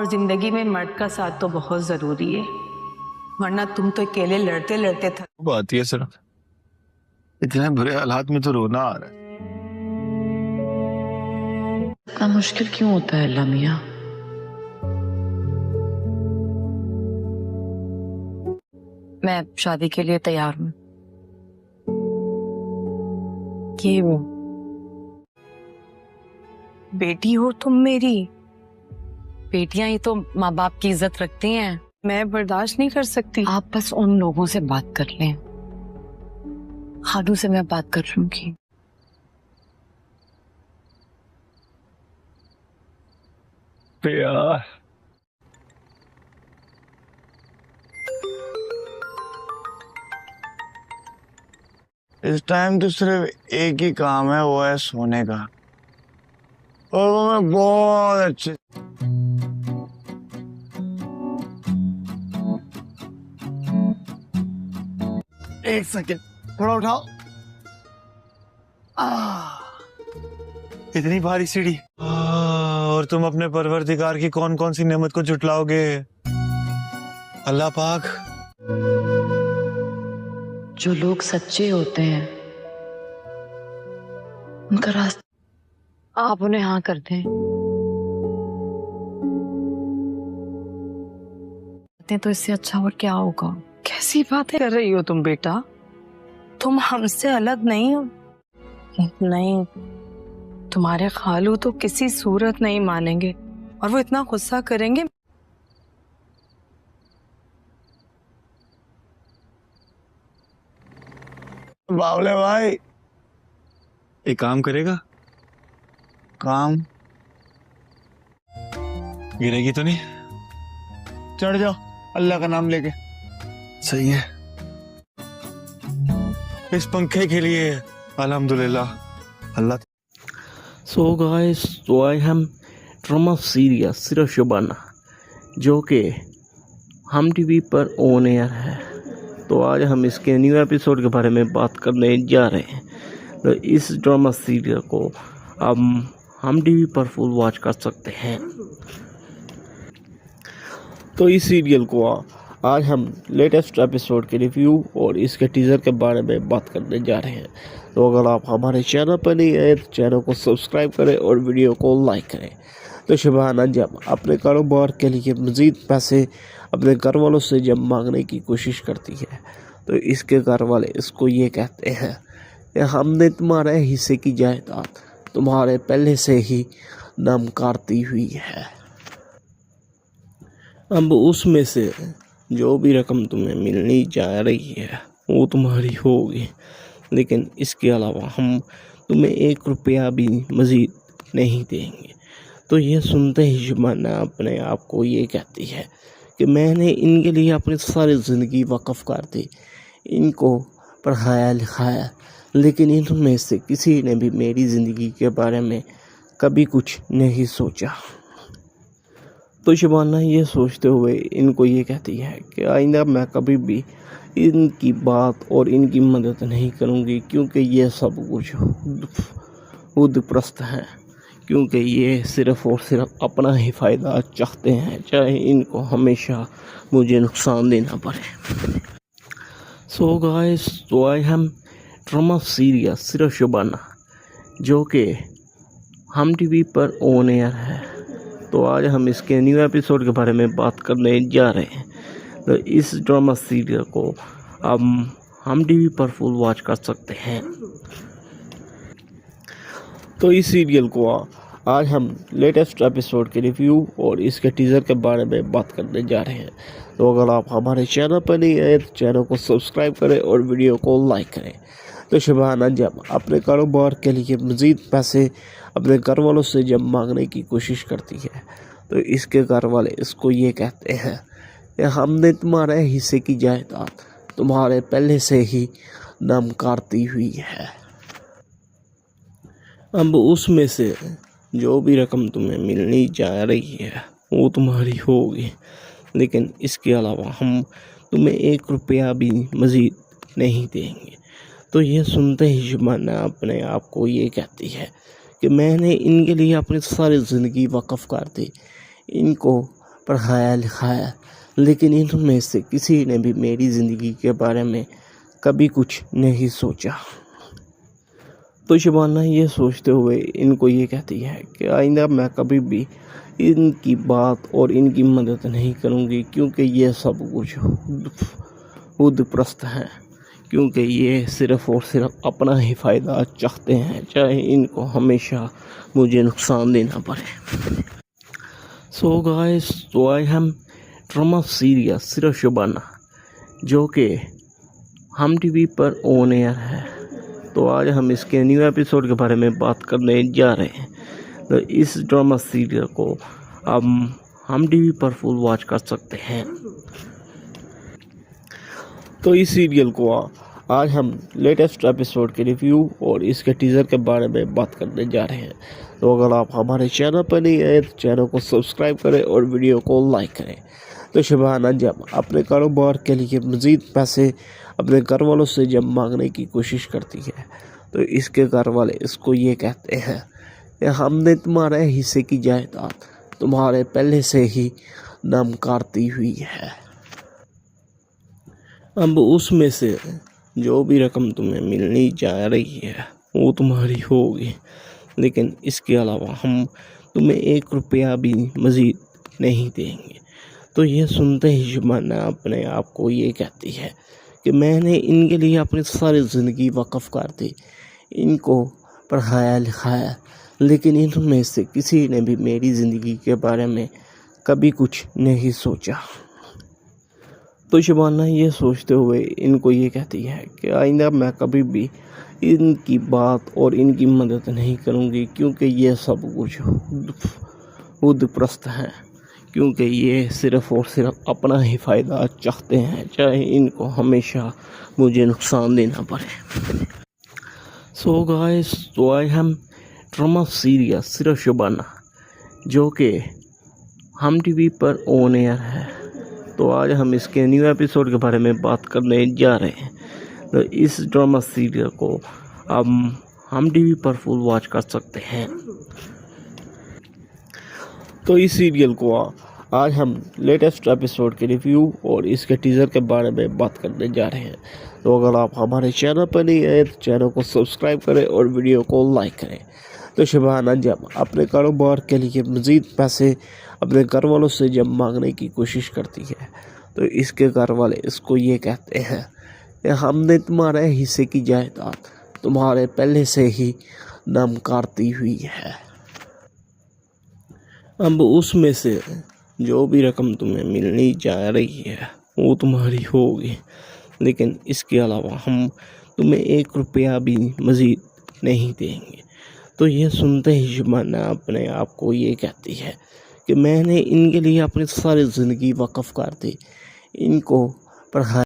और जिंदगी में मर्द का साथ तो बहुत जरूरी है, वरना तुम तो अकेले लड़ते लड़ते थक। बात है सिर्फ इतने बुरे हालात में तो रोना आ रहा है। इतना मुश्किल क्यों होता है अल्लाह मियां? मैं शादी के लिए तैयार हूँ। ये वो बेटी हो तुम मेरी, बेटियां ही तो माँ बाप की इज्जत रखती हैं। मैं बर्दाश्त नहीं कर सकती। आप बस उन लोगों से बात कर लें। खालू से मैं बात कर लूंगी। यार इस टाइम तो सिर्फ एक ही काम है, वो है सोने का, और वो मैं बहुत अच्छे। एक सेकेंड, थोड़ा उठाओ। इतनी भारी सीढ़ी, और तुम अपने परवरदिगार की कौन कौन सी नेमत को जुटलाओगे अल्लाह पाक। जो लोग सच्चे होते हैं उनका रास्ता आप उन्हें हाँ कर दें तो इससे अच्छा और क्या होगा? कैसी बातें कर रही हो तुम बेटा? तुम हमसे अलग नहीं हो। नहीं, तुम्हारे खालू तो किसी सूरत नहीं मानेंगे, और वो इतना गुस्सा करेंगे। बावले भाई, एक काम करेगा? काम गिरेगी तो नहीं? चढ़ जाओ अल्लाह का नाम लेके। सही है, इस पंखे के लिए अल्हम्दुलिल्लाह अल्लाह। सो गाइस, तो आई हम ड्रामा सीरियल सिर्फ शबाना जो कि हम टीवी पर ऑन एयर है। तो आज हम इसके न्यू एपिसोड के बारे में बात करने जा रहे हैं। तो इस ड्रामा सीरियल को हम टीवी पर फुल वॉच कर सकते हैं। तो इस सीरियल को आज हम लेटेस्ट एपिसोड के रिव्यू और इसके टीज़र के बारे में बात करने जा रहे हैं। तो अगर आप हमारे चैनल पर नहीं आए तो चैनल को सब्सक्राइब करें और वीडियो को लाइक करें। तो शबाना जब अपने कारोबार के लिए मज़ीद पैसे अपने घर वालों से जब मांगने की कोशिश करती है तो इसके घर वाले इसको ये कहते हैं कि हमने तुम्हारे हिस्से की जायदाद तुम्हारे पहले से ही नमकारती हुई है। अब उसमें से जो भी रकम तुम्हें मिलनी जा रही है वो तुम्हारी होगी, लेकिन इसके अलावा हम तुम्हें 1 रुपया भी मज़ीद नहीं देंगे। तो ये सुनते ही शबाना अपने आप को ये कहती है कि मैंने इनके लिए अपनी सारी ज़िंदगी वक़्फ़ कर दी, इनको पढ़ाया लिखाया, लेकिन इनमें से किसी ने भी मेरी ज़िंदगी के बारे में कभी कुछ नहीं सोचा। तो शबाना ये सोचते हुए इनको ये कहती है कि आइंदा मैं कभी भी इनकी बात और इनकी मदद नहीं करूँगी, क्योंकि ये सब कुछ खुदप्रस्त हैं, क्योंकि ये सिर्फ़ और सिर्फ अपना ही फ़ायदा चाहते हैं, चाहे इनको हमेशा मुझे नुकसान देना पड़े। सो गाइस, तो आई हम ड्रामा सीरियल सिर्फ शबाना जो कि हम टीवी पर ऑन एयर है। तो आज हम इसके न्यू एपिसोड के बारे में बात करने जा रहे हैं। तो इस ड्रामा सीरियल को हम टीवी पर फुल वॉच कर सकते हैं। तो इस सीरियल को आज हम लेटेस्ट एपिसोड के रिव्यू और इसके टीज़र के बारे में बात करने जा रहे हैं। तो अगर आप हमारे चैनल पर नहीं आए तो चैनल को सब्सक्राइब करें और वीडियो को लाइक करें। तो शबाना जब अपने कारोबार के लिए मज़ीद पैसे अपने घर वालों से जब मांगने की कोशिश करती है तो इसके घर वाले इसको ये कहते हैं कि हमने तुम्हारे हिस्से की जायदाद तुम्हारे पहले से ही नमकारती हुई है। अब उसमें से जो भी रकम तुम्हें मिलनी जा रही है वो तुम्हारी होगी, लेकिन इसके अलावा हम तुम्हें 1 रुपया भी मज़ीद नहीं देंगे। तो ये सुनते ही शबाना अपने आप को ये कहती है कि मैंने इनके लिए अपनी सारी ज़िंदगी वक़्फ़ कर दी, इनको पढ़ाया लिखाया, लेकिन इनमें से किसी ने भी मेरी ज़िंदगी के बारे में कभी कुछ नहीं सोचा। तो शबाना ये सोचते हुए इनको ये कहती है कि आइंदा मैं कभी भी इनकी बात और इनकी मदद नहीं करूँगी, क्योंकि ये सब कुछ खुदप्रस्त हैं, क्योंकि ये सिर्फ़ और सिर्फ अपना ही फ़ायदा चाहते हैं, चाहे इनको हमेशा मुझे नुकसान देना पड़े। सो गाइस, तो आई एम ड्रामा सीरियल सिर्फ शबाना, जो कि हम टीवी पर ऑन एयर है। तो आज हम इसके न्यू एपिसोड के बारे में बात करने जा रहे हैं। तो इस ड्रामा सीरियल को हम टीवी पर फुल वॉच कर सकते हैं। तो इस सीरियल को आज हम लेटेस्ट एपिसोड के रिव्यू और इसके टीज़र के बारे में बात करने जा रहे हैं। तो अगर आप हमारे चैनल पर नहीं आए तो चैनल को सब्सक्राइब करें और वीडियो को लाइक करें। तो शबाना जब अपने कारोबार के लिए मज़ीद पैसे अपने घर वालों से जब मांगने की कोशिश करती है, तो इसके घर वाले इसको ये कहते हैं कि हमने तुम्हारे हिस्से की जायदाद तुम्हारे पहले से ही नमकारती हुई है। अब उसमें से जो भी रकम तुम्हें मिलनी जा रही है वो तुम्हारी होगी, लेकिन इसके अलावा हम तुम्हें 1 रुपया भी मज़ीद नहीं देंगे। तो ये सुनते ही शबाना अपने आप को ये कहती है कि मैंने इनके लिए अपनी सारी ज़िंदगी वक़्फ़ कर दी, इनको पढ़ाया लिखाया, लेकिन इनमें से किसी ने भी मेरी ज़िंदगी के बारे में कभी कुछ नहीं सोचा। तो शबाना ये सोचते हुए इनको ये कहती है कि आइंदा मैं कभी भी इनकी बात और इनकी मदद नहीं करूँगी, क्योंकि ये सब कुछ खुदप्रस्त हैं, क्योंकि ये सिर्फ़ और सिर्फ अपना ही फ़ायदा चाहते हैं, चाहे इनको हमेशा मुझे नुकसान देना पड़े। सो गाइस, तो आई एम ड्रामा सीरियल सिर्फ शबाना, जो कि हम टीवी पर ऑन एयर है। तो आज हम इसके न्यू एपिसोड के बारे में बात करने जा रहे हैं। तो इस ड्रामा सीरियल को हम टीवी पर फुल वॉच कर सकते हैं। तो इस सीरियल को आज हम लेटेस्ट एपिसोड के रिव्यू और इसके टीज़र के बारे में बात करने जा रहे हैं। तो अगर आप हमारे चैनल पर नहीं आए तो चैनल को सब्सक्राइब करें और वीडियो को लाइक करें। तो शबाना जब अपने कारोबार के लिए मज़ीद पैसे अपने घर वालों से जब मांगने की कोशिश करती है, तो इसके घर वाले इसको ये कहते हैं कि हमने तुम्हारे हिस्से की जायदाद तुम्हारे पहले से ही नमकारती हुई है। अब उसमें से जो भी रकम तुम्हें मिलनी जा रही है वो तुम्हारी होगी, लेकिन इसके अलावा हम तुम्हें 1 रुपया भी मज़ीद नहीं देंगे। तो ये सुनते ही शबाना अपने आप को ये कहती है कि मैंने इनके लिए अपनी सारी ज़िंदगी वक़्फ़ कर दी, इनको पढ़ाया